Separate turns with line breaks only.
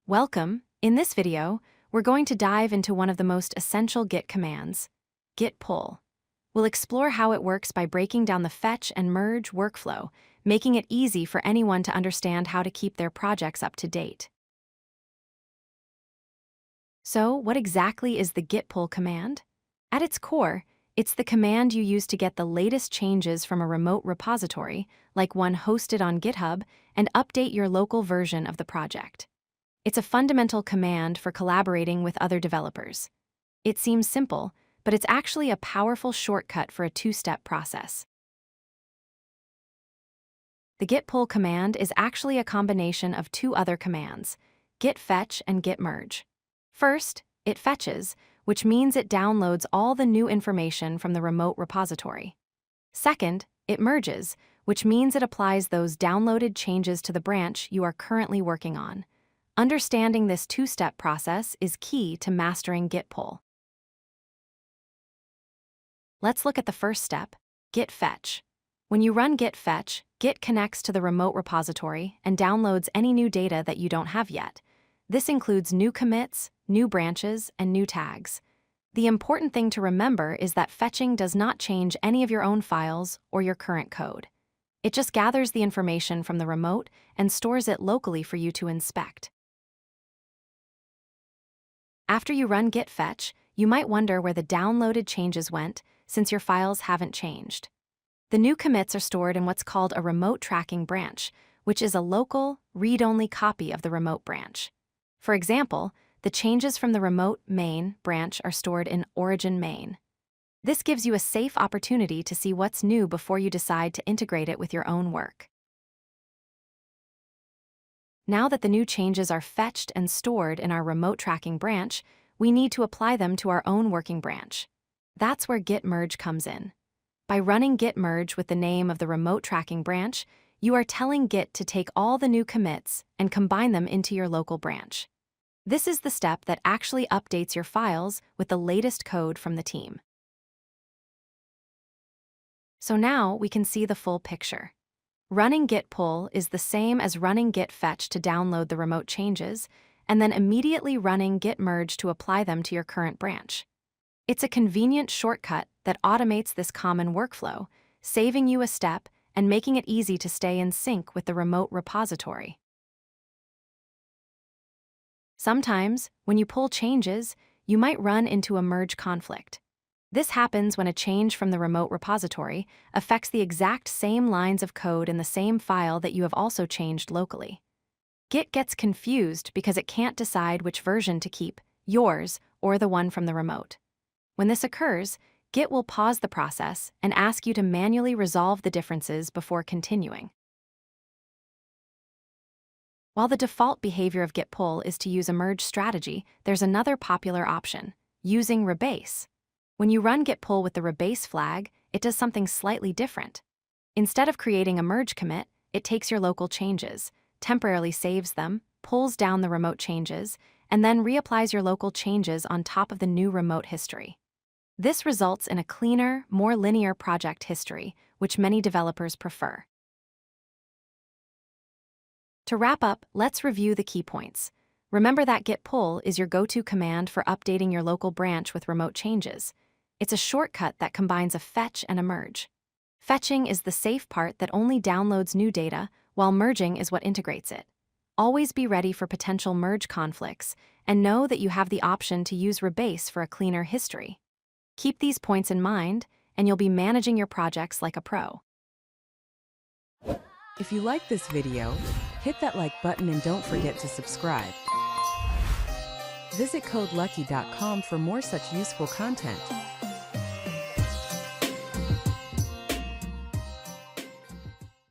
Welcome. In this video, we're going to dive into one of the most essential Git commands, Git Pull. We'll explore how it works by breaking down the fetch and merge workflow, making it easy for anyone to understand how to keep their projects up to date. So, what exactly is the Git Pull command? At its core, it's the command you use to get the latest changes from a remote repository, like one hosted on GitHub, and update your local version of the project. It's a fundamental command for collaborating with other developers. It seems simple, but it's actually a powerful shortcut for a two-step process. The Git Pull command is actually a combination of two other commands, git fetch and git merge. First, it fetches, which means it downloads all the new information from the remote repository. Second, it merges, which means it applies those downloaded changes to the branch you are currently working on. Understanding this two-step process is key to mastering Git Pull. Let's look at the first step, git fetch. When you run git fetch, Git connects to the remote repository and downloads any new data that you don't have yet. This includes new commits, new branches, and new tags. The important thing to remember is that fetching does not change any of your own files or your current code. It just gathers the information from the remote and stores it locally for you to inspect. After you run git fetch, you might wonder where the downloaded changes went, since your files haven't changed. The new commits are stored in what's called a remote tracking branch, which is a local, read-only copy of the remote branch. For example, the changes from the remote main branch are stored in origin main. This gives you a safe opportunity to see what's new before you decide to integrate it with your own work. Now that the new changes are fetched and stored in our remote tracking branch, we need to apply them to our own working branch. That's where git merge comes in. By running git merge with the name of the remote tracking branch, you are telling Git to take all the new commits and combine them into your local branch. This is the step that actually updates your files with the latest code from the team. So now we can see the full picture. Running git pull is the same as running git fetch to download the remote changes, and then immediately running git merge to apply them to your current branch. It's a convenient shortcut that automates this common workflow, saving you a step and making it easy to stay in sync with the remote repository. Sometimes, when you pull changes, you might run into a merge conflict. This happens when a change from the remote repository affects the exact same lines of code in the same file that you have also changed locally. Git gets confused because it can't decide which version to keep, yours or the one from the remote. When this occurs, Git will pause the process and ask you to manually resolve the differences before continuing. While the default behavior of Git Pull is to use a merge strategy, there's another popular option, using rebase. When you run Git Pull with the rebase flag, it does something slightly different. Instead of creating a merge commit, it takes your local changes, temporarily saves them, pulls down the remote changes, and then reapplies your local changes on top of the new remote history. This results in a cleaner, more linear project history, which many developers prefer. To wrap up, let's review the key points. Remember that Git Pull is your go-to command for updating your local branch with remote changes. It's a shortcut that combines a fetch and a merge. Fetching is the safe part that only downloads new data, while merging is what integrates it. Always be ready for potential merge conflicts, and know that you have the option to use rebase for a cleaner history. Keep these points in mind, and you'll be managing your projects like a pro.
If you like this video, hit that like button and don't forget to subscribe. Visit codelucky.com for more such useful content.